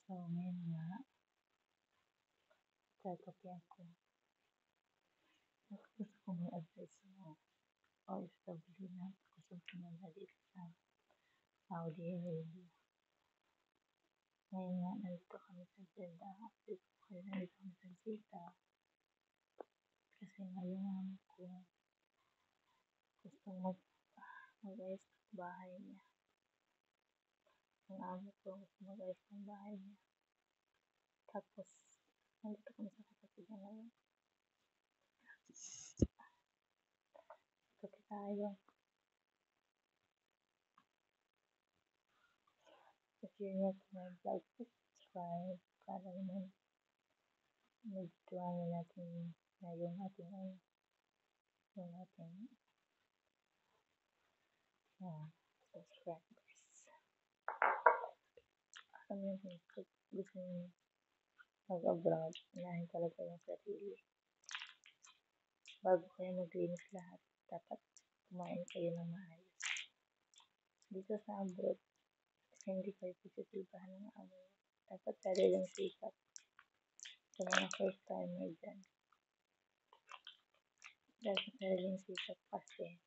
So, ngayon nga, tatapian ko. Gusto ko may advice mo. OFW na. Gusto ko na dito sa Saudi Arabia. Ngayon nga, nandito kami sa Jeddah. Nandito kami sa Jeddah. Kasi nga yung amo ko gusto mag-ayos ng bahay niya. Ang amo ko gusto mag-ayos ng bahay niya. Tapos, nandito kami sa kapatid niya ngayon. Kapit tayo. If you're new to my vlog, subscribe para naman nagtuwa natin na yung ating subscribers. Alam niyo kung gusto niyo mag-abroad, unahin talaga yung sarili. Bago kayo maglinis lahat, dapat kumain kayo ng maayos. Dito sa abroad, kasi hindi kayo pagsisilbahan ng amo. Dapat sariling sikap. Sa mga first timer dyan. Dapat sariling sikap kasi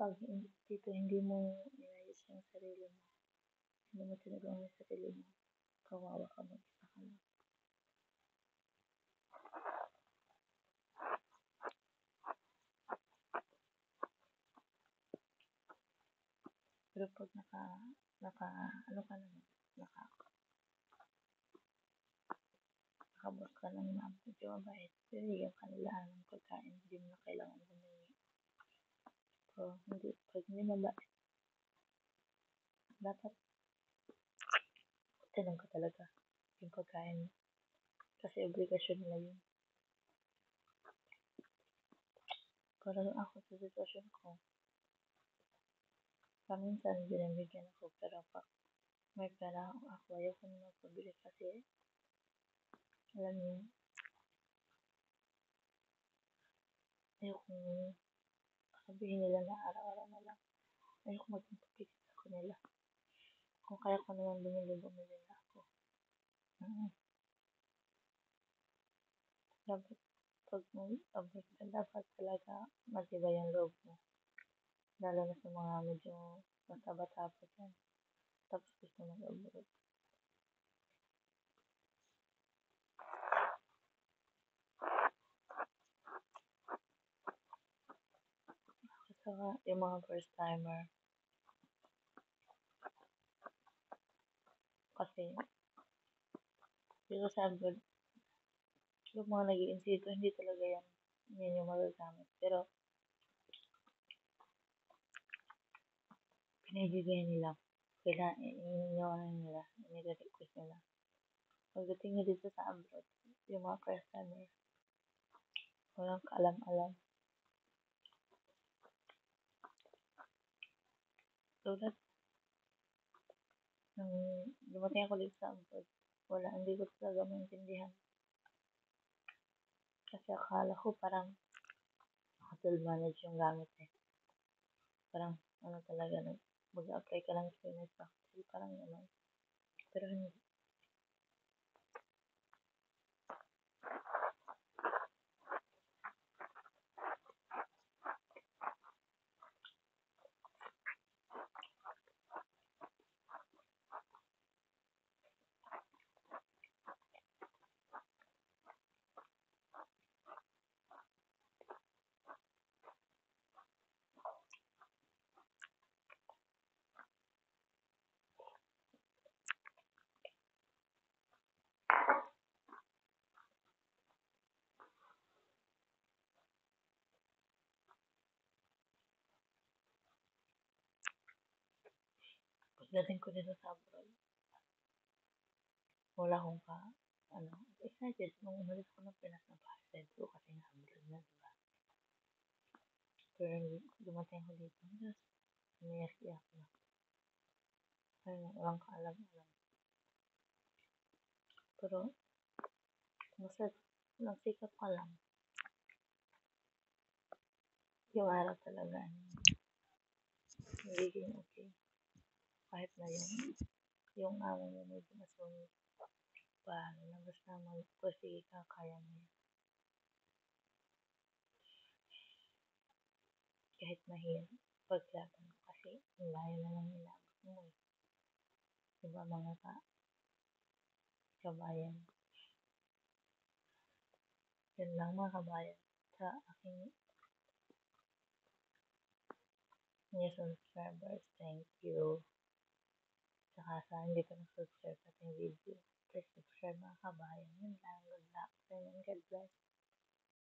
pag dito hindi mo inayos yung sarili mo, hindi mo tinulungan yung sarili mo, kawawa ka mag-isa ka na. Pero pag nakabos ka ng medyo mabait, bibigyan ka nila ng pagkain, hindi mo na kailangan humingi. So, pag hindi mabait, dapat tanong ka talaga yung pagkain mo. Kasi obligasyon nila yun. Parang ako sa sitwasyon ko, paminsan binibigyan ako, pero pag may pera ako, ayoko na magpabili kasi alam niyo, ayoko sabihin nila na araw-araw na lang. Ayoko magpapikit ako nila. Kung kaya ko naman bumili na ako. Dapat pag mag-abot ka, dapat talaga matibay ang loob mo. Lalo na sa mga medyo bata-bata pa dyan. Tapos gusto mag-abot. Saka yung mga first timer. Kasi dito sa abroad, yung mga nag-iinsito, hindi talaga yan yung magagamit. Pero pinibigay nila. Kailangan nila, nire-request nila. Pagdating nyo dito sa abroad, yung mga first timer, walang kaalam-alam. Tulad, nung dumating ako dito sa abroad, hindi ko talaga maintindihan. Kasi akala ko parang hotel manage yung gamit eh. Parang talaga, mag-apply ka lang sa hotel, parang gano'n. Pero hindi. Pagdating ko dito sa abroad, wala akong excited nung umalis ko ng Pinas na pa-excited ko kasi nga abroad na, diba? Pero dumating ko dito, umiyak-iyak na. Ayun, walang kaalam-alam. Pero, basta nagsikap ka lang. Yung araw talaga, magiging okay. Kahit na yung yung amo mo medyo masungit, bahala na basta magpursige ka, kaya mo yan. Kahit mahirap, paglaban mo kasi ang layo na lang inabot mo eh. Diba mga kabayan? Yun lang mga kabayan sa aking new subscribers. Thank you. Saka sa hindi pa nag-subscribe sa ating video, please subscribe mga kabayan. Yun lang. Good luck. And God bless.